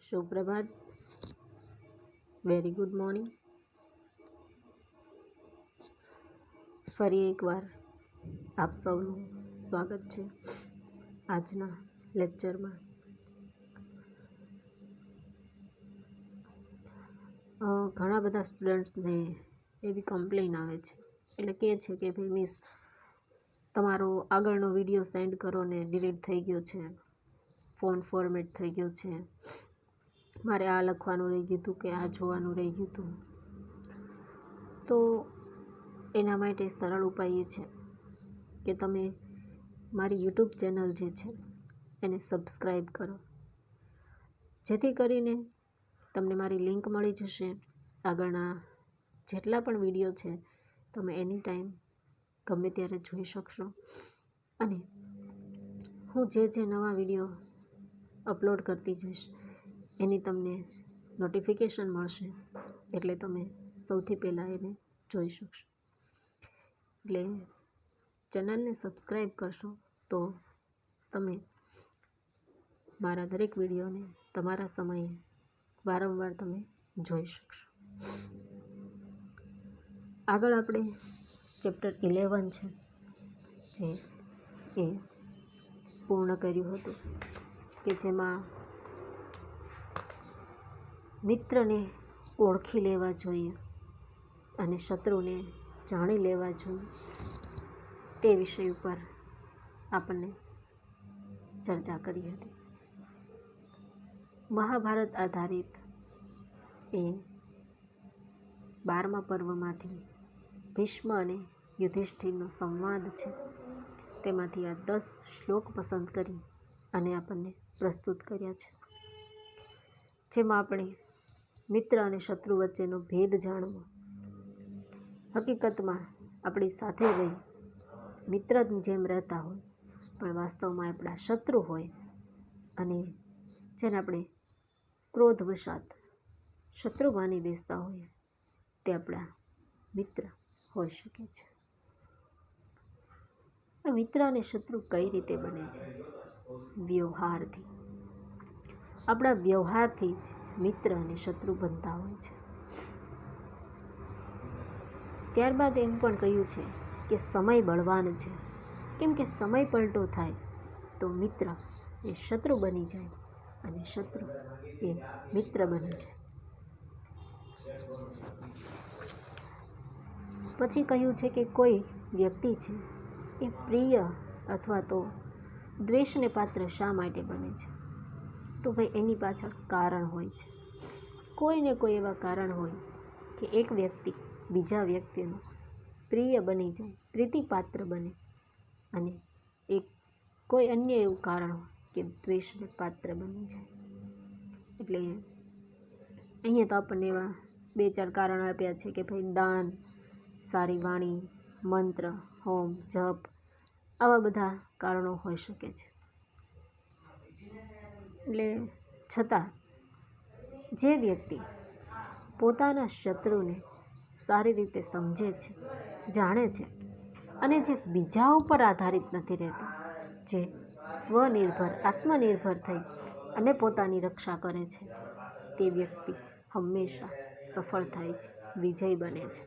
સુપ્રભાત, very good morning. ફરી એકવાર આપ સૌનું સ્વાગત છે આજના લેક્ચરમાં. ઘણા બધા સ્ટુડન્ટ્સને એવી કમ્પ્લેન આવે છે, એટલે કહે છે કે ભાઈ મિસ તમારો આગળનો વિડીયો સેન્ડ કરો ને ડિલીટ થઈ ગયો છે, ફોન ફોર્મેટ થઈ ગયો છે, મારે આ લખવાનું રહી ગયું હતું કે આ જોવાનું રહી ગયું હતું. તો એના માટે સરળ ઉપાય એ છે કે તમે મારી યુટ્યુબ ચેનલ જે છે એને સબસ્ક્રાઈબ કરો, જેથી કરીને તમને મારી લિંક મળી જશે. આગળના જેટલા પણ વિડીયો છે તમે એની ટાઈમ ગમે ત્યારે જોઈ શકશો, અને હું જે નવા વિડીયો અપલોડ કરતી જઈશ એની તમને નોટિફિકેશન મળશે, એટલે તમે સૌથી પહેલાં એને જોઈ શકશો. એટલે ચેનલને સબસ્ક્રાઈબ કરશો તો તમે મારા દરેક વિડીયોને તમારા સમયે વારંવાર તમે જોઈ શકશો. આગળ આપણે ચેપ્ટર 11 છે જે એ પૂર્ણ કર્યું હતું, કે જેમાં મિત્રને ઓળખી લેવા જોઈએ અને શત્રુને જાણી લેવા જોઈએ, તે વિષય ઉપર આપણને ચર્ચા કરી હતી. મહાભારત આધારિત એ 12મા પર્વમાંથી ભીષ્મ અને યુધિષ્ઠિરનો સંવાદ છે. તેમાંથી આ 10 શ્લોક પસંદ કરી અને આપણને પ્રસ્તુત કર્યા છે, જેમાં આપણે મિત્ર અને શત્રુ વચ્ચેનો ભેદ જાણવો. હકીકતમાં આપણી સાથે રહી મિત્ર જેમ રહેતા હોય, પણ વાસ્તવમાં આપણા શત્રુ હોય, અને જેને આપણે ક્રોધવશાત શત્રુ માની બેસતા હોઈએ તે આપણા મિત્ર હોઈ શકે છે. મિત્ર અને શત્રુ કઈ રીતે બને છે? વ્યવહારથી. આપણા વ્યવહારથી જ મિત્ર અને શત્રુ બનતા હોય છે. ત્યારબાદ એમ પણ કહ્યું છે કે સમય બળવાન છે, કેમ કે સમય પલટો થાય તો મિત્ર એ શત્રુ બની જાય અને શત્રુ એ મિત્ર બની જાય. પછી કહ્યું છે કે કોઈ વ્યક્તિ છે એ પ્રિય અથવા તો દ્વેષને પાત્ર શા માટે બને છે? તો ભાઈ એની પાછળ કારણ હોય છે. કોઈને કોઈ એવા કારણ હોય કે એક વ્યક્તિ બીજા વ્યક્તિનું પ્રિય બની જાય, પ્રીતિપાત્ર બને, અને એક કોઈ અન્ય એવું કારણ હોય કે દ્વેષને પાત્ર બની જાય. એટલે અહીંયા તો આપણને એવા 2-4 કારણો આપ્યા છે કે ભાઈ દાન, સારી વાણી, મંત્ર, હોમ, જપ, આવા બધા કારણો હોઈ શકે છે. એટલે છતાં જે વ્યક્તિ પોતાના શત્રુને સારી રીતે સમજે છે, જાણે છે, અને જે બીજા ઉપર આધારિત નથી રહેતો, જે સ્વનિર્ભર, આત્મનિર્ભર થઈ અને પોતાની રક્ષા કરે છે, તે વ્યક્તિ હંમેશા સફળ થાય છે, વિજય બને છે.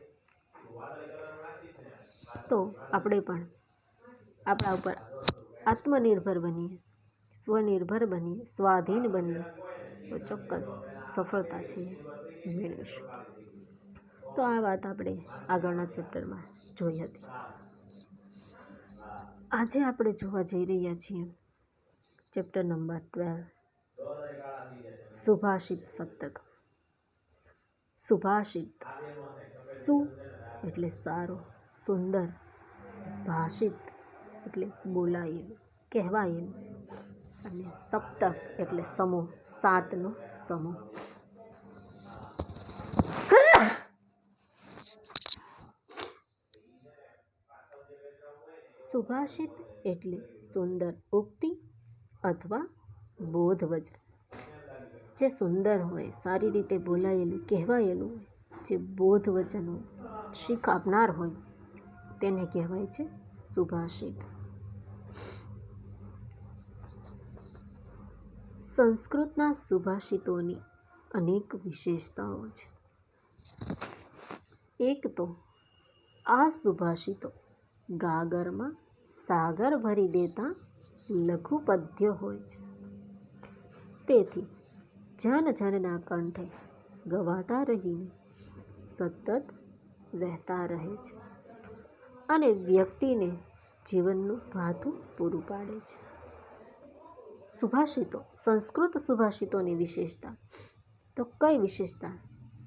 તો આપણે પણ આપણા ઉપર આત્મનિર્ભર બનીએ, સ્વનિર્ભર બનીએ, સ્વાધીન બનીએ, તો ચોક્કસ સફળતા છે મેળવી શકીએ. તો આ વાત આપણે આગળના ચેપ્ટરમાં જોઈ હતી. આજે આપણે જોવા જઈ રહ્યા છીએ ચેપ્ટર નંબર 12, સુભાષિત સપ્તક. સુભાષિત, સુ એટલે સારું, સુંદર, ભાષિત એટલે બોલાયેલું, કહેવાયેલું, અને સપ્તક એટલે સમૂહ, 7નો સમૂહ. સુભાષિત એટલે સુંદર ઉક્તિ અથવા બોધવચન, જે સુંદર હોય, સારી રીતે બોલાયેલું, કહેવાયેલું હોય, જે બોધવચન હોય, શીખ આપનાર હોય, તેને કહેવાય છે સુભાષિત. સંસ્કૃતના સુભાષિતોની અનેક વિશેષતાઓ છે. એક તો આ સુભાષિતો ગાગરમાં સાગર ભરી દેતા લઘુ પદ્ય હોય છે. તેથી જનજનના કંઠે ગવાતા રહીને સતત વહેતા રહે છે અને વ્યક્તિને જીવનનું ભાથું પૂરું પાડે છે. સુભાષિતો, સંસ્કૃત સુભાષિતોની વિશેષતા તો કઈ વિશેષતા?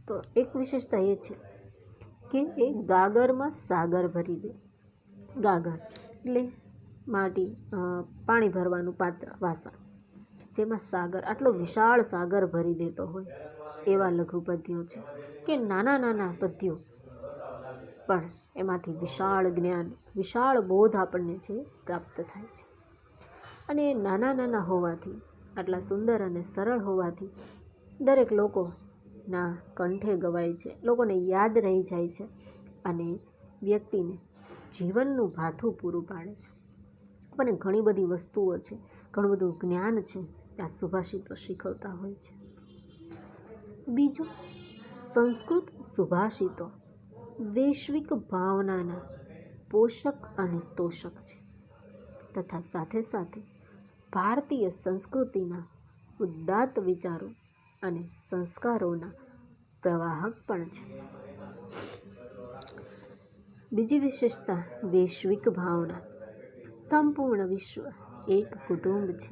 તો એક વિશેષતા એ છે કે એ ગાગરમાં સાગર ભરી દે. ગાગર એટલે માટી, પાણી ભરવાનું પાત્ર, વાસણ, જેમાં સાગર, આટલો વિશાળ સાગર ભરી દેતો હોય એવા લઘુ પદ્યો છે કે નાના નાના પદ્યો પણ એમાંથી વિશાળ જ્ઞાન, વિશાળ બોધ આપણને છે પ્રાપ્ત થાય છે. અને એ નાના નાના હોવાથી, આટલા સુંદર અને સરળ હોવાથી દરેક લોકોના કંઠે ગવાય છે, લોકોને યાદ રહી જાય છે અને વ્યક્તિને જીવનનું ભાથું પૂરું પાડે છે. આપણને ઘણી બધી વસ્તુઓ છે, ઘણું બધું જ્ઞાન છે આ સુભાષિતો શીખવતા હોય છે. બીજું, સંસ્કૃત સુભાષિતો વૈશ્વિક ભાવનાના પોષક અને તોષક છે તથા સાથે સાથે ભારતીય સંસ્કૃતિના ઉદાત્ત વિચારો અને સંસ્કારોના પ્રવાહક પણ છે. બીજી વિશેષતા, વૈશ્વિક ભાવના. સંપૂર્ણ વિશ્વ એક કુટુંબ છે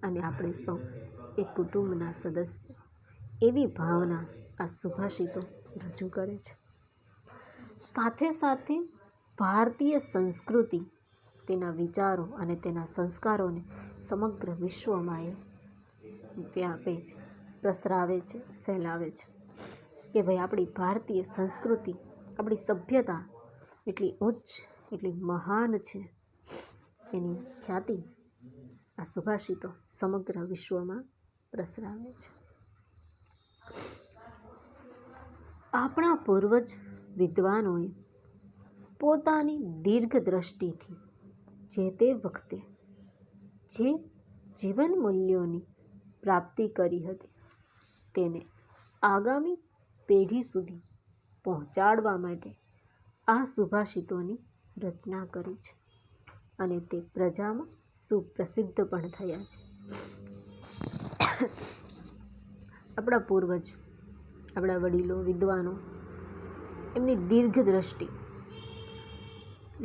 અને આપણે સૌ એક કુટુંબના સદસ્ય, એવી ભાવના આ સુભાષિતો રજૂ કરે છે. સાથે સાથે ભારતીય સંસ્કૃતિ, તેના વિચારો અને તેના સંસ્કારોને સમગ્ર વિશ્વમાં એ વ્યાપે છે, પ્રસરાવે છે, ફેલાવે છે કે ભાઈ આપણી ભારતીય સંસ્કૃતિ, આપણી સભ્યતા એટલી ઉચ્ચ, એટલી મહાન છે. એની ખ્યાતિ આ સુભાષિતો સમગ્ર વિશ્વમાં પ્રસરાવે છે. આપણા પૂર્વજ વિદ્વાનોએ પોતાની દીર્ઘ દ્રષ્ટિથી જે તે વખતે જે જીવન મૂલ્યોની પ્રાપ્તિ કરી હતી તેને આગામી પેઢી સુધી પહોંચાડવા માટે આ સુભાષિતોની રચના કરી છે અને તે પ્રજામાં સુપ્રસિદ્ધ પણ થયા છે. આપણા પૂર્વજ, આપણા વડીલો, વિદ્વાનો, એમની દીર્ઘ દ્રષ્ટિ,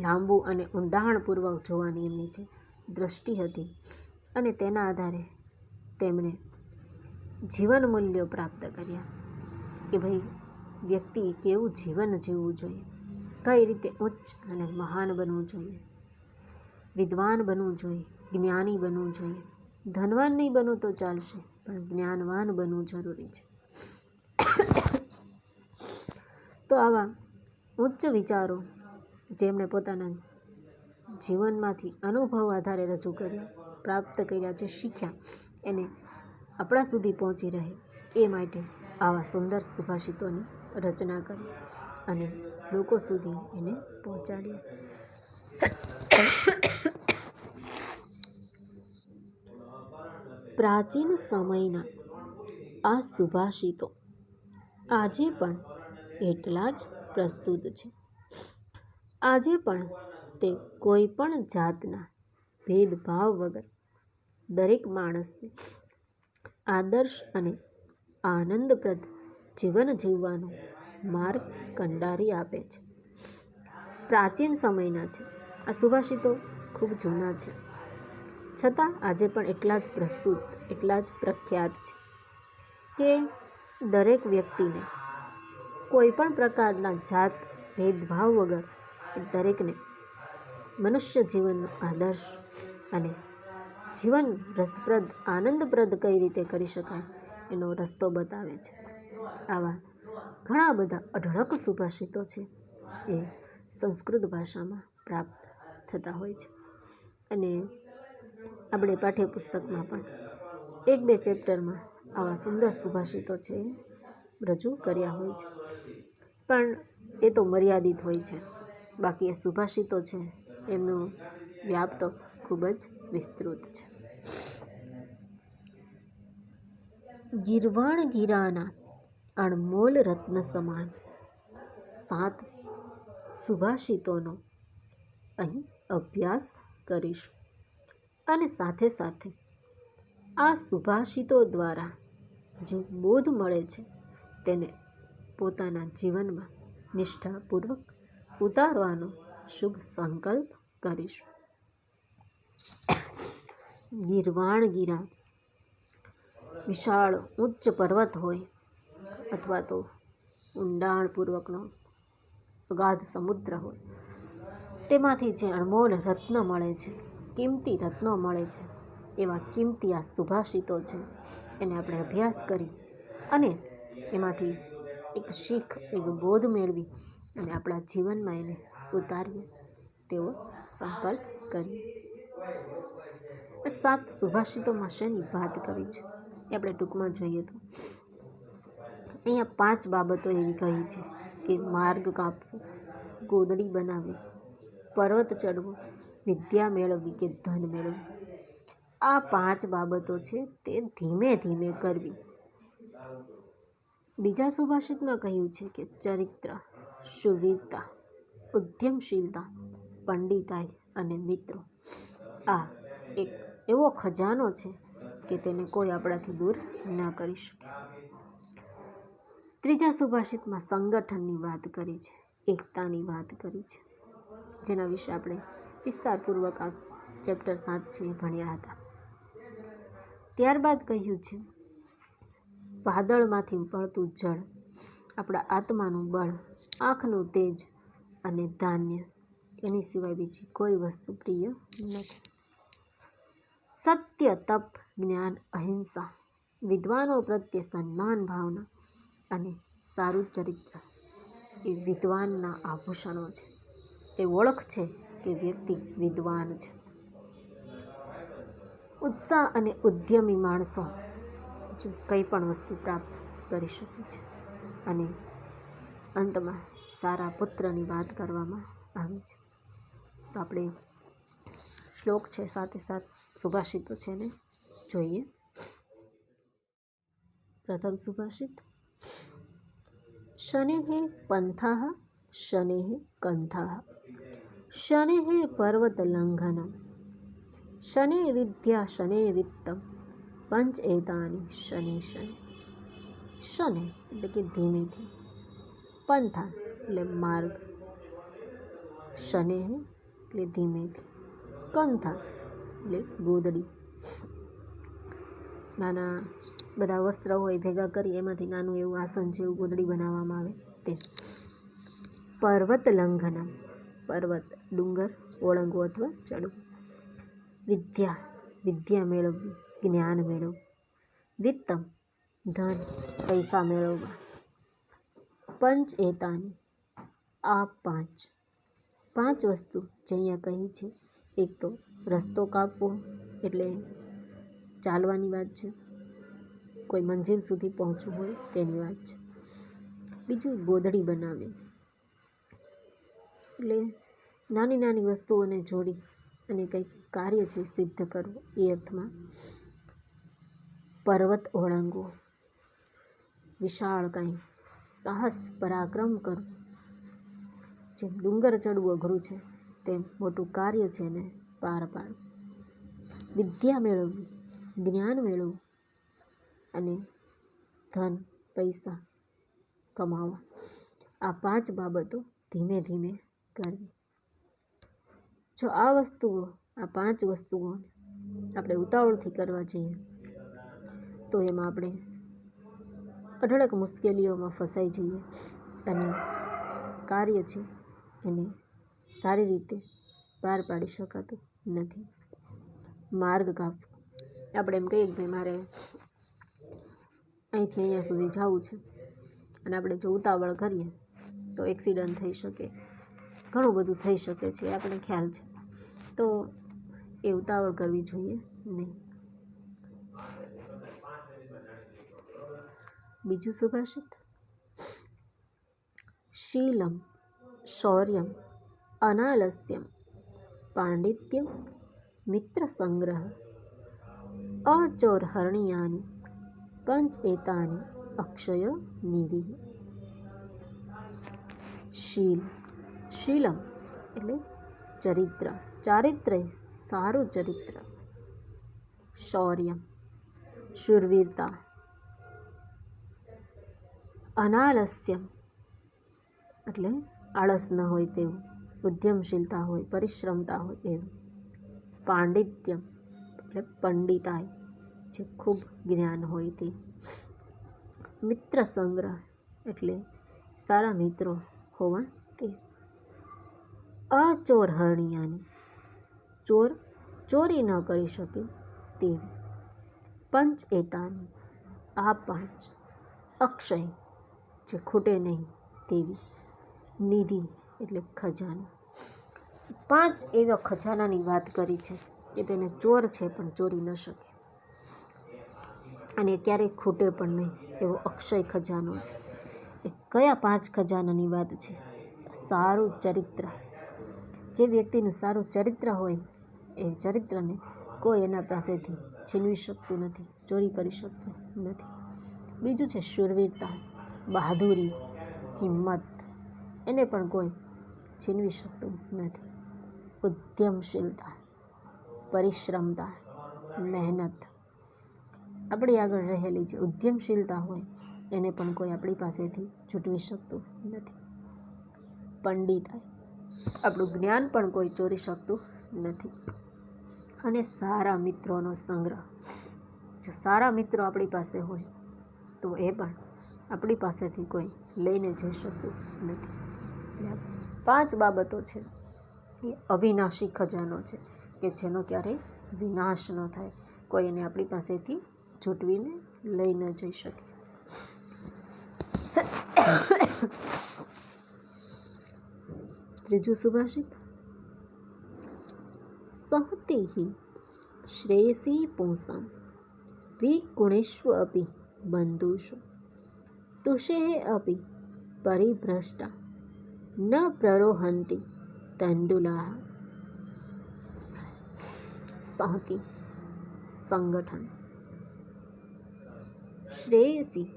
લાંબુ અને ઊંડાણપૂર્વક જોવાની એમની જે દ્રષ્ટિ હતી અને તેના આધારે તેમણે જીવન મૂલ્યો પ્રાપ્ત કર્યા કે ભાઈ વ્યક્તિએ કેવું જીવન જીવવું જોઈએ, કઈ રીતે ઉચ્ચ અને મહાન બનવું જોઈએ, વિદ્વાન બનવું જોઈએ, જ્ઞાની બનવું જોઈએ. ધનવાન નહીં બનવું તો ચાલશે, પણ જ્ઞાનવાન બનવું જરૂરી છે. તો આવા ઉચ્ચ વિચારો જેમણે પોતાના જીવનમાંથી અનુભવ આધારે રજૂ કર્યા, પ્રાપ્ત કર્યા, જે શીખ્યા, એને આપણા સુધી પહોંચી રહે એ માટે આવા સુંદર સુભાષિતોની રચના કરી અને લોકો સુધી એને પહોંચાડ્યા. પ્રાચીન સમયના આ સુભાષિતો આજે પણ એટલા જ પ્રસ્તુત છે. આજે પણ તે કોઈ પણ જાતના ભેદભાવ વગર દરેક માણસને આદર્શ અને આનંદપ્રદ જીવન જીવવાનો માર્ગ કંડારી આપે છે. પ્રાચીન સમયના છે આ સુભાષિતો, ખૂબ જૂના છે, છતાં આજે પણ એટલા જ પ્રસ્તુત, એટલા જ પ્રખ્યાત છે કે દરેક વ્યક્તિને કોઈ પણ પ્રકારના જાત ભેદભાવ વગર દરેકને મનુષ્ય જીવનનો આદર્શ અને જીવન રસપ્રદ, આનંદપ્રદ કઈ રીતે કરી શકાય એનો રસ્તો બતાવે છે. આવા ઘણા બધા અઢળક સુભાષિતો છે એ સંસ્કૃત ભાષામાં પ્રાપ્ત થતા હોય છે અને આપણે પાઠ્યપુસ્તકમાં પણ 1-2 ચેપ્ટરમાં આવા સુંદર સુભાષિતો છે એ રજૂ કર્યા હોય છે. પણ એ તો મર્યાદિત હોય છે, બાકી એ સુભાષિતો છે એમનો વ્યાપ તો ખૂબ જ વિસ્તૃત છે. ગીરવાણ ગીરાના અણમોલ રત્ન સમાન 7 સુભાષિતોનો અહીં અભ્યાસ કરીશું અને સાથે સાથે આ સુભાષિતો દ્વારા જે બોધ મળે છે તેને પોતાના જીવનમાં નિષ્ઠાપૂર્વક ઉતારવાનો શુભ સંકલ્પ કરીશું. ગીરવાણ ગીરા વિશાળ ઉચ્ચ પર્વત હોય અથવા તો ઊંડાણપૂર્વકનો અગાધ સમુદ્ર હોય, તેમાંથી જે અણમોલ રત્ન મળે છે, કિંમતી રત્નો મળે છે, એવા કિંમતી આ સુભાષિતો છે એને આપણે અભ્યાસ કરી અને એમાંથી એક શીખ, એક બોધ મેળવી અને આપણા જીવનમાં એને ઉતારીએ તેવો સંકલ્પ કરીએ. 7 સુભાષિતોમાં શેની વાત કરી છે એ આપણે ટૂંકમાં જોઈએ તો અહીંયા 5 બાબતો એવી કહી છે કે માર્ગ કાપવો, ગોદડી બનાવવી, પર્વત ચડવો, વિદ્યા મેળવવી કે ધન મેળવવું. આ 5 બાબતો છે તે ધીમે ધીમે કરવી. બીજા સુભાષિતમાં કહ્યું છે કે ચરિત્ર, શૂરવીરતા, ઉદ્યમશીલતા, પંડિતાઈ અને મિત્રો આ એક એવો ખજાનો છે કે તેને કોઈ આપણાથી દૂર ન કરી શકે. ત્રીજા સુભાષિતમાં સંગઠનની વાત કરી છે, એકતાની વાત કરી છે, જેના વિશે આપણે વિસ્તારપૂર્વક આ ચેપ્ટર 7 છે એ ભણ્યા હતા. ત્યારબાદ કહ્યું છે વાદળમાંથી પડતું જળ, આપણા આત્માનું બળ, આંખનું તેજ અને ધાન્ય, એની સિવાય બીજી કોઈ વસ્તુ પ્રિય નથી. સત્ય, તપ, જ્ઞાન, અહિંસા, વિદ્વાનો પ્રત્યે સન્માન ભાવના અને સારું ચરિત્ર એ વિદ્વાનના આભૂષણો છે. એ ઓળખ છે કે વ્યક્તિ વિદ્વાન છે. ઉત્સાહ અને ઉદ્યમી માણસો જે કંઈ પણ વસ્તુ પ્રાપ્ત કરી શકે છે. અને અંતમાં સારા પુત્રની વાત કરવામાં આવી છે. તો આપણે શ્લોક છે, સાથે સુભાષિતો છે ને જોઈએ. પ્રથમ સુભાષિત: શનેઃ પંથાઃ શનેઃ કંથાઃ શનેઃ પર્વતલંઘનમ શનેઃ વિદ્યા શનેઃ વિત્તમ પંચ એતાની શનેઃ શનેઃ. શનેઃ એટલે કે ધીમેથી, પંથા એટલે માર્ગ, શનેઃ એટલે ધીમેથી, કંથા એટલે ગોદડી. નાના બધા વસ્ત્ર હોય ભેગા કરી એમાંથી નાનું એવું આસન જેવું ગોદડી બનાવવામાં આવે તે. પર્વત લંઘનમ, પર્વત ડુંગર ઓળંગવું અથવા ચડવું. વિદ્યા, વિદ્યા મેળવવી, જ્ઞાન મેળવવું. વિત્તમ, ધન પૈસા મેળવવા. પંચ એતાની, આ 5 વસ્તુ જે અહીંયા કહી છે. એક તો રસ્તો કાપવો એટલે ચાલવાની વાત છે, કોઈ મંજિલ સુધી પહોંચવું હોય તેની વાત છે. બીજું ગોદડી બનાવવી એટલે નાની નાની વસ્તુઓને જોડી અને કંઈક કાર્ય છે સિદ્ધ કરવું એ અર્થમાં. પર્વત ઓળંગવો, વિશાળ કંઈ સાહસ પરાક્રમ કરવું. જેમ ડુંગર ચડવું અઘરું છે તેમ મોટું કાર્ય છે ને પાર પાડવું. વિદ્યા મેળવવી, જ્ઞાન મેળવવું અને ધન પૈસા કમાવા. આ 5 બાબતો ધીમે ધીમે કરવી. જો આ 5 વસ્તુઓ આપણે ઉતાવળથી કરવા જઈએ તો એમાં આપણે અઢળક મુશ્કેલીઓમાં ફસાઈ જઈએ અને કાર્ય છે એને સારી રીતે પાર પાડી શકાતું નથી. માર્ગ કાપવો, આપણે એમ કહીએ કે ભાઈ મારે અહીંથી અહીંયા સુધી જવું છે અને આપણે જો ઉતાવળ કરીએ તો એક્સિડન્ટ થઈ શકે, ઘણું બધું થઈ શકે છે, આપણે ખ્યાલ છે. તો એ ઉતાવળ કરવી જોઈએ નહીં. બીજું સુભાષિત: શીલમ શૌર્યમ અનાલસ્યમ પાંડિત્યમ મિત્ર સંગ્રહ અચોરહરણિયાની પંચ એતાની અક્ષય નિધિ. શીલ, શીલમ એટલે ચરિત્ર, ચારિત્ર્ય સારું ચરિત્ર. શૌર્યમ શૂરવીરતા. અનાલસ્યમ એટલે આળસ ન હોય તેવું, ઉદ્યમશીલતા હોય, પરિશ્રમતા હોય એવું. પાંડિત્યમ એટલે પંડિતાઈ, જે ખૂબ જ્ઞાન હોય તે. મિત્ર સંગ્રહ એટલે સારા મિત્રો હોવા તે. અચોરહરણીયાની ચોર ચોરી ન કરી શકે તેવી. પંચ એતાની આ પાંચ. અક્ષય જે ખૂટે નહીં તેવી. નિધિ એટલે ખજાનો. પાંચ એવા ખજાનાની વાત કરી છે કે તેને ચોર છે પણ ચોરી ન શકે અને ક્યારેય ખૂટે પણ નહીં એવો અક્ષય ખજાનો છે. એ કયા પાંચ ખજાનાની વાત છે? સારું ચરિત્ર. જે વ્યક્તિનું સારું ચરિત્ર હોય એ ચરિત્રને કોઈ એના પાસેથી છીનવી શકતું નથી, ચોરી કરી શકતું નથી. બીજું છે શૂરવીરતા, બહાદુરી, હિંમત, એને પણ કોઈ છીનવી શકતું નથી. ઉદ્યમશીલતા, પરિશ્રમતા, મહેનત આપણી આગળ રહેલી જે ઉદ્યમશીલતા હોય એને પણ કોઈ આપણી પાસેથી છૂટવી શકતું નથી. પંડિતાઈ આપણું જ્ઞાન પણ કોઈ ચોરી શકતું નથી. અને સારા મિત્રોનો સંગ્રહ. જો સારા મિત્રો આપણી પાસે હોય તો એ પણ આપણી પાસેથી કોઈ લઈને જઈ શકતું નથી. પાંચ બાબતો છે એ અવિનાશી ખજાનો છે કે જેનો ક્યારેય વિનાશ ન થાય, કોઈ એને આપણી પાસેથી ઝૂંટવીને લઈ ન જઈ શકે. ત્રીજું સુભાષિત. સહતિ શ્રેયસી પુંસામ વિગુણેષુ અપી બંધુષુ તુષેઃ અપી પરિભ્રષ્ટા ન પ્રરોહંતિ તંડુલાઃ. સહતિ સંગઠન. શ્રેયસી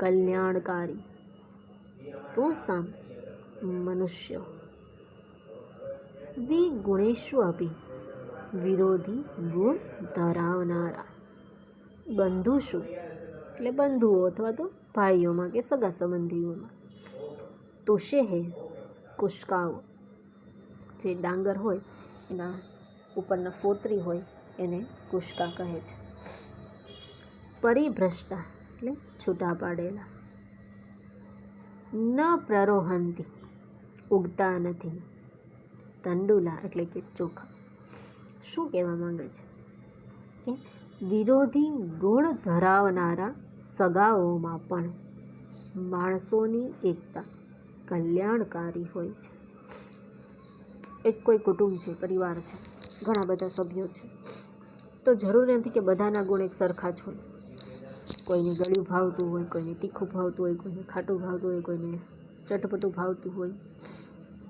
કલ્યાણકારી. પુંસામ મનુષ્યો. વિગુણેષુ અપી વિરોધી ગુણ ધરાવનારા. બંધુષુ એટલે બંધુઓ અથવા તો ભાઈઓમાં કે સગા સંબંધીઓમાં. તુષેઃ કુશકાઓ, જે ડાંગર હોય એના ઉપરના ફોતરી હોય એને કુશકા કહે છે. પરિભ્રષ્ટા એટલે છૂટા પાડેલા. ન પ્રરોહંતિ ઉગતા નથી. તંડુલા એટલે કે ચોખા. શું કહેવા માંગે છે કે વિરોધી ગુણ ધરાવનારા સગાઓમાં પણ માણસોની એકતા કલ્યાણકારી હોય છે. એક કોઈ કુટુંબ છે, પરિવાર છે, ઘણા બધા સભ્યો છે, તો જરૂરી નથી કે બધાના ગુણ એક સરખા જ હોય. કોઈને ગળ્યું ભાવતું હોય, કોઈને તીખું ભાવતું હોય, કોઈને ખાટું ભાવતું હોય, કોઈને ચટપટું ભાવતું હોય,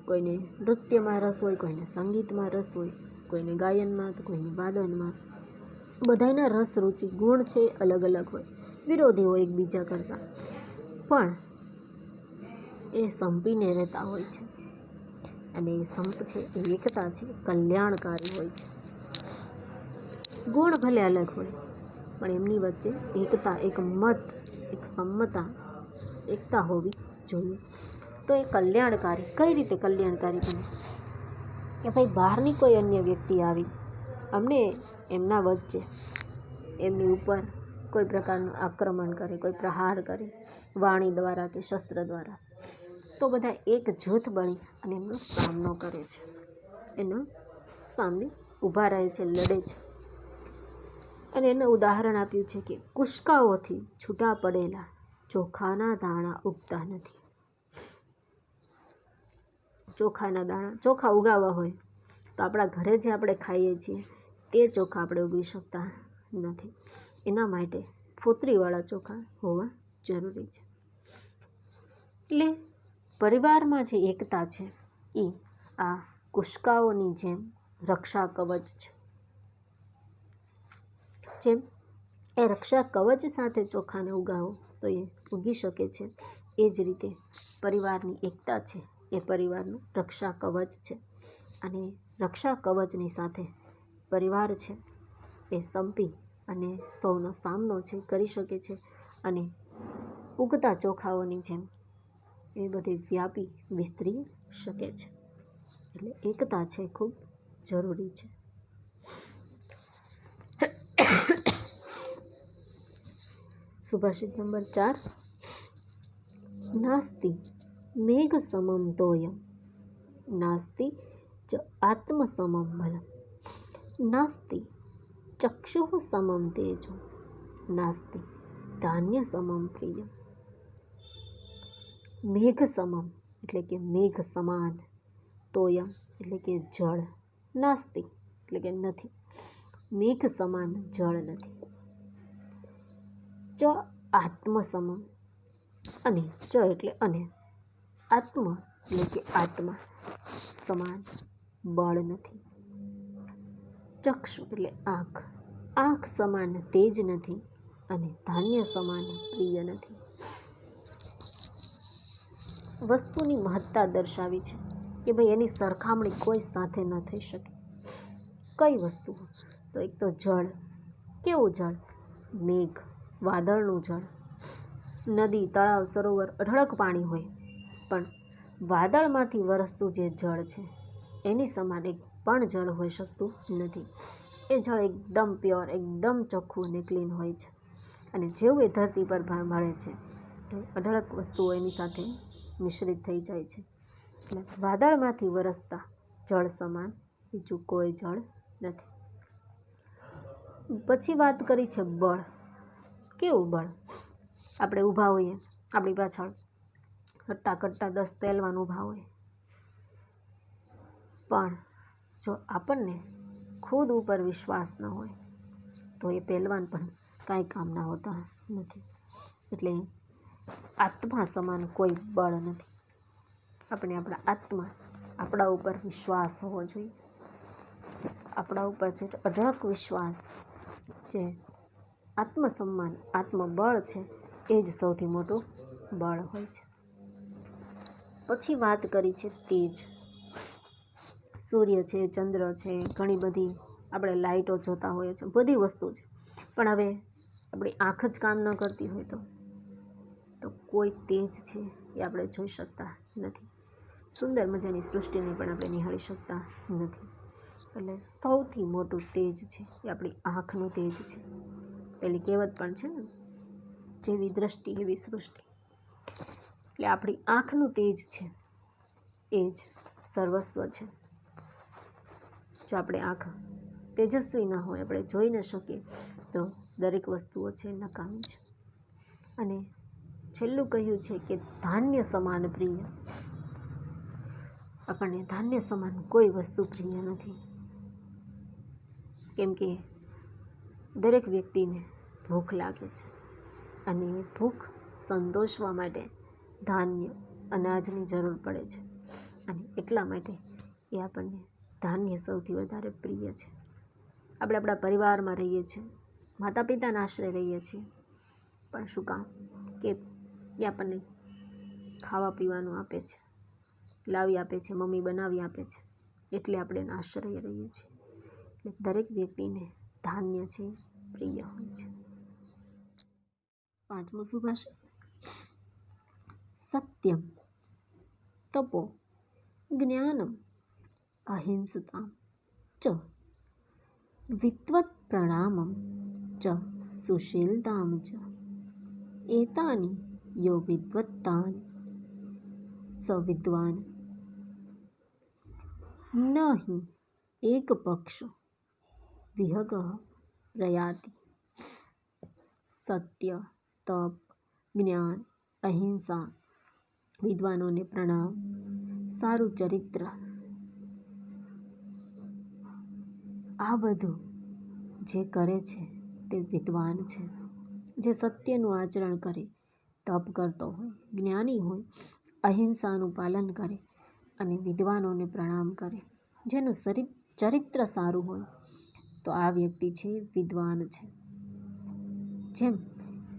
કોઈને નૃત્યમાં રસ હોય, કોઈને સંગીતમાં રસ હોય, કોઈને ગાયનમાં તો કોઈને વાદનમાં. બધાના રસ રુચિ ગુણ છે અલગ અલગ હોય, વિરોધી હોય એકબીજા કરતાં, પણ એ સંપીને રહેતા હોય છે. અને એ સંપ છે, એ એકતા છે, કલ્યાણકારી હોય છે. ગુણ ભલે અલગ હોય પણ એમની વચ્ચે એકતા, એક મત, એક સંમતા, એકતા હોવી જોઈએ. તો એ કલ્યાણકારી કઈ રીતે કલ્યાણકારી બને કે ભાઈ બહારની કોઈ અન્ય વ્યક્તિ આવી અમને એમના વચ્ચે એમની ઉપર કોઈ પ્રકારનું આક્રમણ કરે, કોઈ પ્રહાર કરે વાણી દ્વારા કે શસ્ત્ર દ્વારા, તો બધા એક જૂથ બની અને એમનો સામનો કરે છે, એનો સામે ઊભા રહે છે, લડે છે. અને એનું ઉદાહરણ આપ્યું છે કે કુશકાઓથી છૂટા પડેલા ચોખાના દાણા ઉગતા નથી. ચોખાના દાણા, ચોખા ઉગાવવા હોય તો આપણા ઘરે જે આપણે ખાઈએ છીએ તે ચોખા આપણે ઉગી શકતા નથી. એના માટે ફોતરીવાળા ચોખા હોવા જરૂરી છે. એટલે પરિવારમાં જે એકતા છે એ આ કુશકાઓની જેમ રક્ષા કવચ છે. જેમ એ રક્ષા કવચ સાથે ચોખાને ઉગાવો તો એ ઉગી શકે છે. એ જ રીતે પરિવારની એકતા છે એ પરિવારનું રક્ષા કવચ છે, અને રક્ષા કવચની સાથે પરિવાર છે એ સંપી અને સૌનો સામનો છે કરી શકે છે, અને ઉગતા ચોખાઓની જેમ એ બધી વ્યાપી વિસ્તરી શકે છે. એટલે એકતા છે ખૂબ જરૂરી છે. સુભાષિત નંબર 4. નાસ્તિ મેઘ સમમ તોયમ, નાસ્તિ ચ આત્મ સમમ બલમ, નાસ્તિ ચક્ષુઃ સમમ તેજો, નાસ્તિ ધાન્ય સમમ પ્રિય. મેઘ સમમ એટલે કે મેઘ સમાન, તોયમ એટલે કે જળ, નાસ્તિ એટલે કે નથી, મેઘ સમાન જળ નથી. ચ આત્મ સમમ, અને ચ એટલે અને, આત્મ એટલે કે આત્મા સમાન બળ નથી. ચક્ષુ એટલે આંખ, આંખ સમાન તેજ નથી, અને ધાન્ય સમાન પ્રિય નથી. વસ્તુની મહત્તા દર્શાવી છે કે ભાઈ એની સરખામણી કોઈ સાથે ન થઈ શકે. કઈ વસ્તુ? તો એક તો જળ. કેવું જળ? મેઘ, વાદળનું જળ. નદી, તળાવ, સરોવર અઢળક પાણી હોય, પણ વાદળમાંથી વરસતું જે જળ છે એની સમાન એક પણ જળ હોઈ શકતું નથી. એ જળ એકદમ પ્યોર, એકદમ ચોખ્ખું અને ક્લીન હોય છે, અને જેવું એ ધરતી પર મળે છે અઢળક વસ્તુઓ એની સાથે મિશ્રિત થઈ જાય છે. એટલે વાદળમાંથી વરસતા જળ સમાન બીજું કોઈ જળ નથી. પછી વાત કરી છે બળ. કેવું બળ? આપણે ઊભા હોઈએ, આપણી પાછળ કટ્ટા કટ્ટા 10 પહેલવાન ઊભા હોય, પણ જો આપણને ખુદ ઉપર વિશ્વાસ ન હોય તો એ પહેલવાન પણ કાંઈ કામના હોતા નથી. એટલે આત્મા સમાન કોઈ બળ નથી. આપણે આપણા આત્મા, આપણા ઉપર વિશ્વાસ હોવો જોઈએ. આપણા ઉપર જે અઢળક વિશ્વાસ, જે આત્મસન્માન, આત્મબળ છે એ જ સૌથી મોટું બળ હોય છે. પછી વાત કરી છે તેજ. સૂર્ય છે, ચંદ્ર છે, ઘણી બધી આપણે લાઇટો જોતા હોઈએ છીએ, બધી વસ્તુ છે, પણ હવે આપણી આંખ જ કામ ન કરતી હોય તો કોઈ તેજ છે એ આપણે જોઈ શકતા નથી. સુંદર મજાની સૃષ્ટિને પણ આપણે નિહાળી શકતા નથી. એટલે સૌથી મોટું તેજ છે એ આપણી આંખનું તેજ છે. પેલી કહેવત પણ છે ને, જેવી દ્રષ્ટિ એવી સૃષ્ટિ. એટલે આપણી આંખનું તેજ છે એ જ સર્વસ્વ છે. જો આપણે આંખ તેજસ્વી ન હોય, આપણે જોઈ ન શકીએ, તો દરેક વસ્તુઓ છે નકામી છે. અને છેલ્લું કહ્યું છે કે ધાન્ય સમાન પ્રિય. આપણને ધાન્ય સમાન કોઈ વસ્તુ પ્રિય નથી, કેમ કે દરેક વ્યક્તિને ભૂખ લાગે છે, અને ભૂખ સંતોષવા માટે ધાન્ય, અનાજની જરૂર પડે છે, અને એટલા માટે એ આપણને ધાન્ય સૌથી વધારે પ્રિય છે. આપણે આપણા પરિવારમાં રહીએ છીએ, માતા પિતાના આશરે રહીએ છીએ, પણ શું કામ? કે એ આપણને ખાવા પીવાનું આપે છે, લાવી આપે છે, મમ્મી બનાવી આપે છે, એટલે આપણે એના આશ્રય રહીએ છીએ. એટલે દરેક વ્યક્તિને ધાન્ય છે પ્રિય હોય છે. 5મું સુભાષિત. સત્યમ તપો જ્ઞાનમ અહિંસતા ચ વિત્વત પ્રણામમ ચ સુશીલતામ ચ એતાની યો વિદ્વત્તાન સ વિદ્વાન. ન હિ એક પક્ષો વિહગઃ પ્રયાતિ. સત્ય, તપ, જ્ઞાન, અહિંસા, વિદ્વાનોને પ્રણામ, સારું ચરિત્ર, આ બધું જે કરે છે તે વિદ્વાન છે. જે સત્યનું આચરણ કરે, તપ કરતો હોય, જ્ઞાની હોય, અહિંસાનું પાલન કરે અને વિદ્વાનોને પ્રણામ કરે, જેનું ચરિત્ર સારું હોય, તો આ વ્યક્તિ છે વિદ્વાન છે. જેમ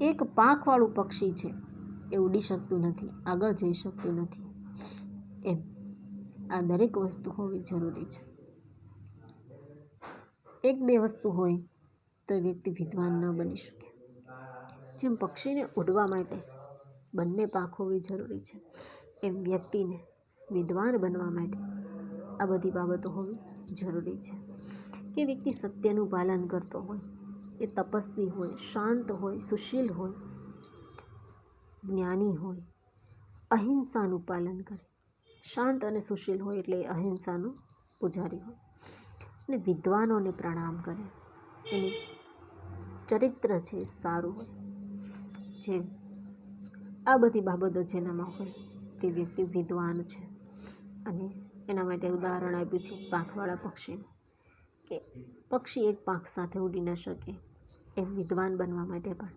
એક પાંખવાળું પક્ષી છે, એ ઉડી શકતું નથી, આગળ જઈ શકતું નથી, એમ આ દરેક વસ્તુ હોવી જરૂરી છે. એક બે વસ્તુ હોય તો વ્યક્તિ વિદ્વાન ન બની શકે. જેમ પક્ષીને ઉડવા માટે બંને પાંખ હોવી જરૂરી છે, એમ વ્યક્તિને વિદ્વાન બનવા માટે આ બધી બાબતો હોવી જરૂરી છે. કે વ્યક્તિ સત્યનું પાલન કરતો હોય, એ તપસ્વી હોય, શાંત હોય, સુશીલ હોય, જ્ઞાની હોય, અહિંસાનું પાલન કરે. શાંત અને સુશીલ હોય એટલે એ અહિંસાનું પૂજારી હોય, અને વિદ્વાનોને પ્રણામ કરે, એનું ચરિત્ર છે એ સારું હોય. જેમ આ બધી બાબતો જેનામાં હોય તે વ્યક્તિ વિદ્વાન છે. અને એના માટે ઉદાહરણ આપ્યું છે પાંખવાળા પક્ષીનું, કે પક્ષી એક પાંખ સાથે ઉડી ન શકે, એમ વિદ્વાન બનવા માટે પણ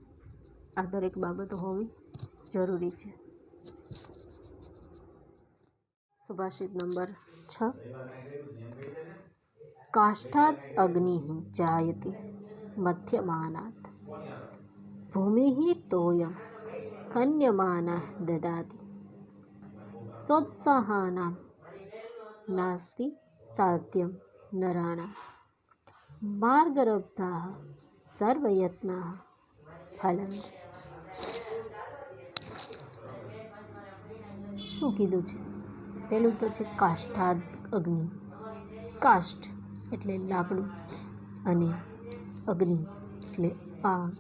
આ દરેક બાબતો હોવી જરૂરી છે. સુભાષિત નંબર 6. કાષ્ઠાત અગ્નિ જાયતે મથ્યમાનાત ભૂમિ તોયમ ખન્યમાના દદાતિ સોત્સાહાનામ નાસ્તિ સાધ્યમ નરાણાં માર્ગરબ્ધાઃ સર્વયત્નાઃ ફલંતિ. શું કીધું છે? પહેલું તો છે કાષ્ઠાદ અગ્નિ. કાષ્ઠ એટલે લાકડું અને અગ્નિ એટલે આગ.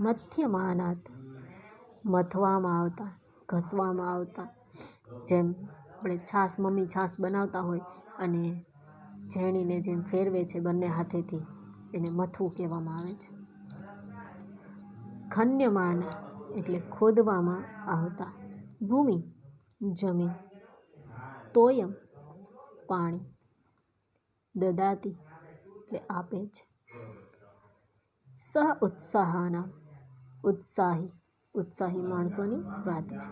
મથ્યમાનાત મથવામાં આવતા, ઘસવામાં આવતા. જેમ આપણે છાશ, મમ્મી છાશ બનાવતા હોય અને ઝેણીને જેમ ફેરવે છે બંને હાથેથી, એને મથવું કહેવામાં આવે છે. ખન્યમાના એટલે ખોદવામાં આવતા. ભૂમિ જમીન, તોયમ પાણી, દદાતી એટલે આપે છે. સહ ઉત્સાહાનામ ઉત્સાહી, ઉત્સાહી માણસોની વાત છે.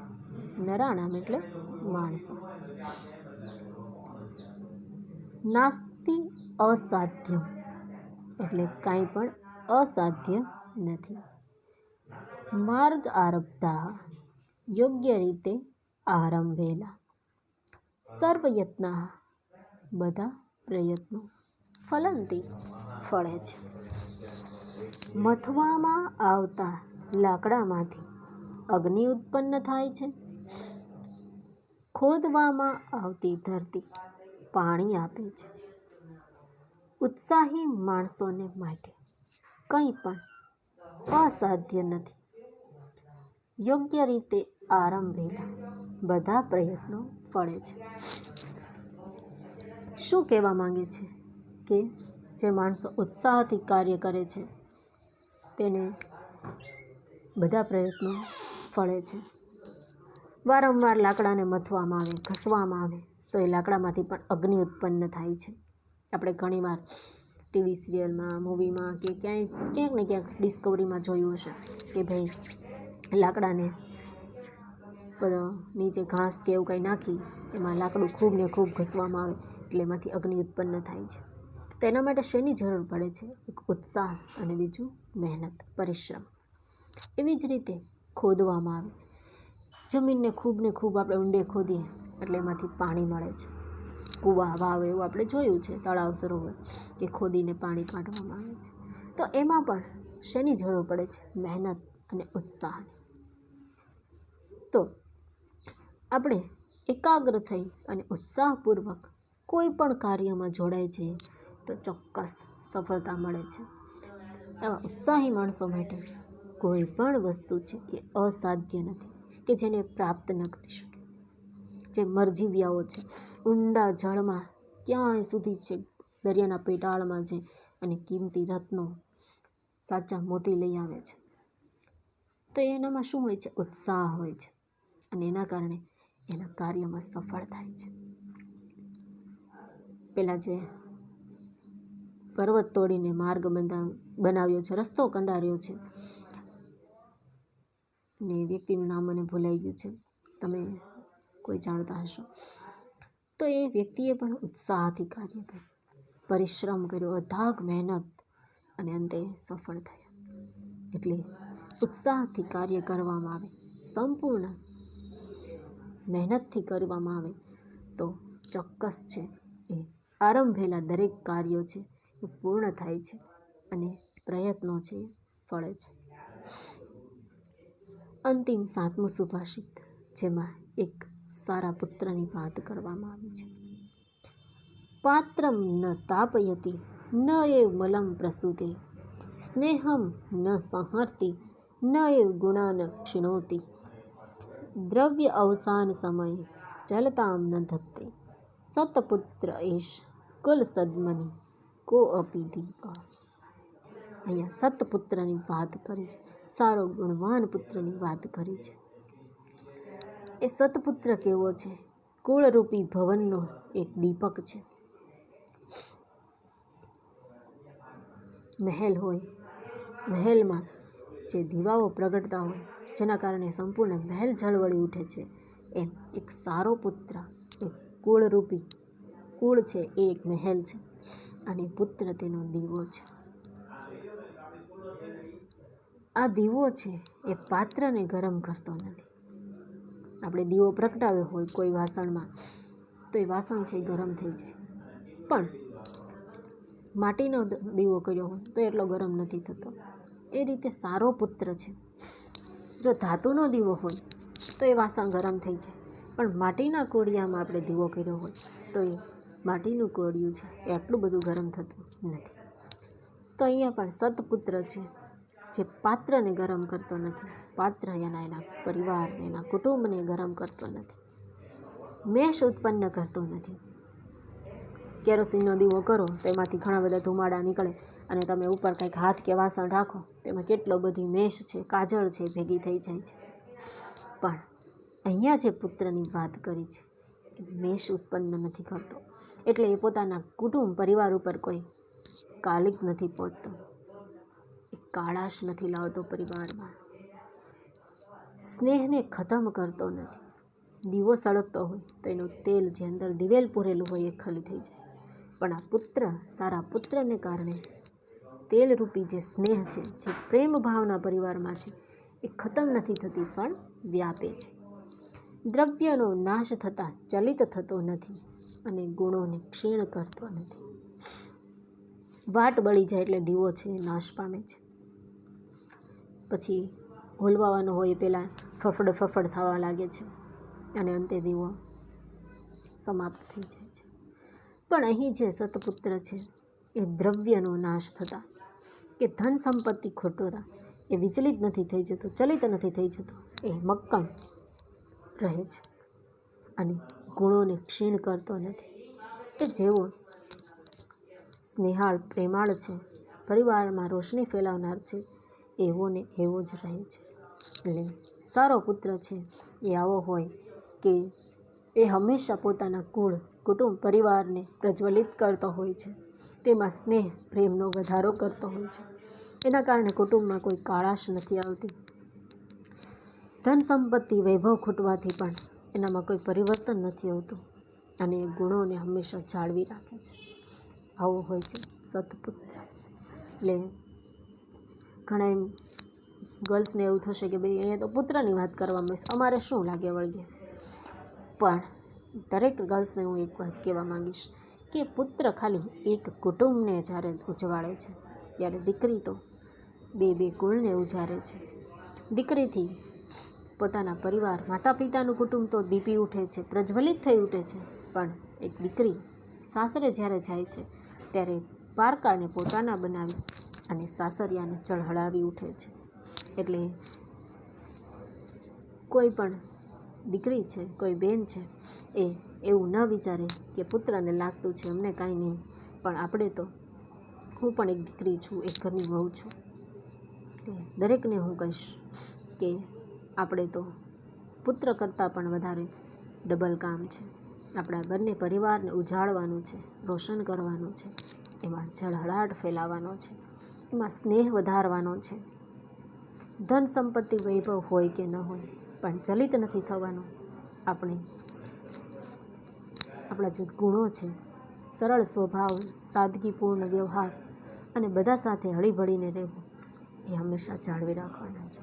નરાણામ એટલે માણસો. નાસ્તિ અસાધ્યમ એટલે કાંઈ પણ અસાધ્ય નથી. માર્ગ આરબ્ધા યોગ્ય રીતે આરંભેલા. સર્વયત્નાઃ બધા પ્રયત્નો. ફલંતિ ફળે છે. મથવામાં આવતા લાકડામાંથી અગ્નિ ઉત્પન્ન થાય છે. ખોદવામાં આવતી ધરતી પાણી આપે છે. ઉત્સાહી માણસોને માટે કંઈ પણ અસાધ્ય નથી. યોગ્ય રીતે આરંભેલા બધા પ્રયત્નો ફળે છે. શું કહેવા માંગે છે? કે જે માણસો ઉત્સાહથી કાર્ય કરે છે તેને બધા પ્રયત્નો ફળે છે. વારંવાર લાકડાને મથવામાં આવે, ઘસવામાં આવે તો એ લાકડામાંથી પણ અગ્નિ ઉત્પન્ન થાય છે. આપણે ઘણીવાર ટીવી સિરિયલમાં, મૂવીમાં કે ક્યાંક ને ક્યાંક ડિસ્કવરીમાં જોયું હશે કે ભાઈ લાકડાને નીચે ઘાસ કે એવું કંઈ નાખી એમાં લાકડું ખૂબ ને ખૂબ ઘસવામાં આવે એટલે એમાંથી અગ્નિ ઉત્પન્ન થાય છે. તો એના માટે શેની જરૂર પડે છે? એક ઉત્સાહ અને બીજું મહેનત, પરિશ્રમ. એવી જ રીતે ખોદવામાં આવે. જમીનને ખૂબ ને ખૂબ આપણે ઊંડે ખોદીએ એટલે એમાંથી પાણી મળે છે. કૂવા, વાવ એવું આપણે જોયું છે, તળાવ, સરોવર કે ખોદીને પાણી કાઢવામાં આવે છે. તો એમાં પણ શેની જરૂર પડે છે? મહેનત અને ઉત્સાહ. તો આપણે એકાગ્ર થઈ અને ઉત્સાહપૂર્વક કોઈ પણ કાર્યમાં જોડાય છે તો ચોક્કસ સફળતા મળે છે. આવા ઉત્સાહી માણસો માટે કોઈ પણ વસ્તુ છે એ અસાધ્ય નથી કે જેને પ્રાપ્ત ન કરી શકે. જે મરજીવ્યાઓ છે, ઊંડા જળમાં ક્યાંય સુધી છે, દરિયાના પેટાળમાં છે અને કિંમતી રત્નો, સાચા મોતી લઈ આવે છે. તો એનામાં શું હોય છે? ઉત્સાહ હોય છે અને એના કારણે એના કાર્યમાં સફળ થાય છે. પેલા જે પર્વત તોડીને માર્ગ બનાવ્યો છે, રસ્તો કંડાર્યો છે, ને વ્યક્તિનું નામ મને ભૂલાઈ ગયું છે, તમે કોઈ જાણતા હશો. તો એ વ્યક્તિએ પણ ઉત્સાહથી કાર્ય કર્યું. પરિશ્રમ કર્યો, અથાગ મહેનત, અને અંતે સફળ થયા. એટલે ઉત્સાહથી કાર્ય કરવામાં આવે, સંપૂર્ણ મહેનતથી કરવામાં આવે તો ચોક્કસ છે એ આરંભેલા દરેક કાર્યો છે એ પૂર્ણ થાય છે અને પ્રયત્નો છે એ ફળે છે. અંતિમ 7મું સુભાષિત, જેમાં એક સારા પુત્રની વાત કરવામાં આવી છે. પાત્રમ ન તાપયતિ ન એવ મલમ પ્રસૂતે, સ્નેહમ ન સંહર્તિ ન એવ ગુણાન ક્ષિણોતિ, દ્રવ્ય અવસાન સમયે ચલતામ ન ધત્તે, સતપુત્ર એશ કુલ સદમની કો અપી દીપ. અહીંયા સતપુત્રની વાત કરી છે, સારો ગુણવાન પુત્રની વાત કરી છે. એ સતપુત્ર કેવો છે? કુળરૂપી ભવનનો એક દીપક છે. મહેલ હોય, મહેલમાં જે દીવાઓ પ્રગટતા હોય, જેના કારણે સંપૂર્ણ મહેલ ઝળવળી ઉઠે છે, એમ એક સારો પુત્ર, એક કુળરૂપી, કુળ છે એ એક મહેલ છે અને પુત્ર તેનો દીવો છે. આ દીવો છે એ પાત્રને ગરમ કરતો નથી. આપણે દીવો પ્રગટાવ્યો હોય કોઈ વાસણમાં તો એ વાસણ છે એ ગરમ થઈ જાય, પણ માટીનો દીવો કર્યો હોય તો એટલો ગરમ નથી થતો. એ રીતે સારો પુત્ર છે. જો ધાતુનો દીવો હોય તો એ વાસણ ગરમ થઈ જાય, પણ માટીના કોડિયામાં આપણે દીવો કર્યો હોય તો એ માટીનું કોડિયું છે એ આટલું બધું ગરમ થતું નથી. તો અહીંયા પણ સતપુત્ર છે જે પાત્રને ગરમ કરતો નથી, પાત્ર એના પરિવારને, એના કુટુંબને ગરમ કરતો નથી, મેષ ઉત્પન્ન કરતો નથી. કેરોસીનનો દીવો કરો તો એમાંથી ઘણા બધા ધુમાડા નીકળે અને તમે ઉપર કંઈક હાથ કે વાસણ રાખો તેમાં કેટલો બધી મેષ છે, કાજળ છે ભેગી થઈ જાય છે. પણ અહીંયા જે પુત્રની વાત કરી છે એ મેષ ઉત્પન્ન નથી કરતો, એટલે એ પોતાના કુટુંબ પરિવાર ઉપર કોઈ કાલિક નથી પહોંચતો, એ કાળાશ નથી લાવતો પરિવારમાં, સ્નેહને ખતમ કરતો નથી. દીવો સળગતો હોય તો એનું તેલ જે અંદર દિવેલ પૂરેલું હોય એ ખાલી થઈ જાય, પણ આ પુત્ર, સારા પુત્રને કારણે તેલરૂપી જે સ્નેહ છે, જે પ્રેમ ભાવના પરિવારમાં છે એ ખતમ નથી થતી પણ વ્યાપે છે. દ્રવ્યનો નાશ થતાં ચલિત થતો નથી અને ગુણોને ક્ષીણ કરતો નથી. વાટ બળી જાય એટલે દીવો છે એ નાશ પામે છે. પછી હોલવાવાનો હોય પહેલાં ફફડ થવા લાગે છે અને અંતે દીવો સમાપ્ત થઈ જાય છે. પણ અહીં જે સતપુત્ર છે એ દ્રવ્યનો નાશ થતાં, કે ધન સંપત્તિ ખોટોતા એ વિચલિત નથી થઈ જતો, ચલિત નથી થઈ જતો, એ મક્કમ રહે છે અને ગુણોને ક્ષીણ કરતો નથી. તે જેવો સ્નેહાળ, પ્રેમાળ છે, પરિવારમાં રોશની ફેલાવનાર છે, એવો ને એવો જ રહે છે. એટલે સારો પુત્ર છે એ આવો હોય કે એ હંમેશા પોતાના કુળ, કુટુંબ, પરિવારને પ્રજ્વલિત કરતો હોય છે, તેમાં સ્નેહ, પ્રેમનો વધારો કરતો હોય છે. એના કારણે કુટુંબમાં કોઈ કાળાશ નથી આવતી. ધન સંપત્તિ, વૈભવ ખૂટવાથી પણ એનામાં કોઈ પરિવર્તન નથી આવતું અને એ ગુણોને હંમેશા જાળવી રાખે છે. આવો હોય છે સતપુત્ર. એટલે ઘણા એમ ગર્લ્સને એવું થશે કે ભાઈ અહીંયા તો પુત્રની વાત કરવામાં આવશે, અમારે શું લાગે વળગે. પણ દરેક ગર્લ્સને હું એક વાત કહેવા માંગીશ કે પુત્ર ખાલી એક કુટુંબને જ્યારે ઉજવાડે છે, ત્યારે દીકરી તો બે કુળને ઉજારે છે. દીકરીથી પોતાના પરિવાર, માતા પિતાનું કુટુંબ તો દીપી ઉઠે છે, પ્રજ્વલિત થઈ ઉઠે છે, પણ એક દીકરી સાસરે જ્યારે જાય છે ત્યારે પારકાને પોતાના બનાવી અને સાસરિયાને ચળહળાવી ઉઠે છે. એટલે કોઈ પણ દીકરી છે, કોઈ બેન છે, એ એવું ન વિચારે કે પુત્રને લાગતું છે અમને કાંઈ નહીં, પણ આપણે તો, હું પણ એક દીકરી છું, એક ઘરની વહુ છું. એટલે દરેકને હું કહીશ કે આપણે તો પુત્ર કરતાં પણ વધારે ડબલ કામ છે. આપણા બંને પરિવારને ઉજાળવાનું છે, રોશન કરવાનું છે, એમાં ઝળહળાટ ફેલાવવાનો છે, એમાં સ્નેહ વધારવાનો છે. ધન સંપત્તિ, વૈભવ હોય કે ન હોય, પણ ચલિત નથી થવાનું. આપણે આપણા જે ગુણો છે, સરળ સ્વભાવ, સાદગીપૂર્ણ વ્યવહાર અને બધા સાથે હળીભળીને રહેવું એ હંમેશા જાળવી રાખવાના છે.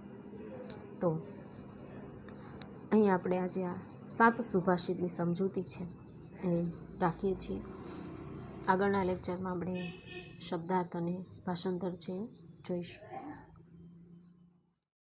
તો અહીં આપણે આજે આ 7 સુભાષિતની સમજૂતી છે એ રાખીએ છીએ. આગળના લેક્ચરમાં આપણે શબ્દાર્થ અને ભાષાંતર છે જોઈશું.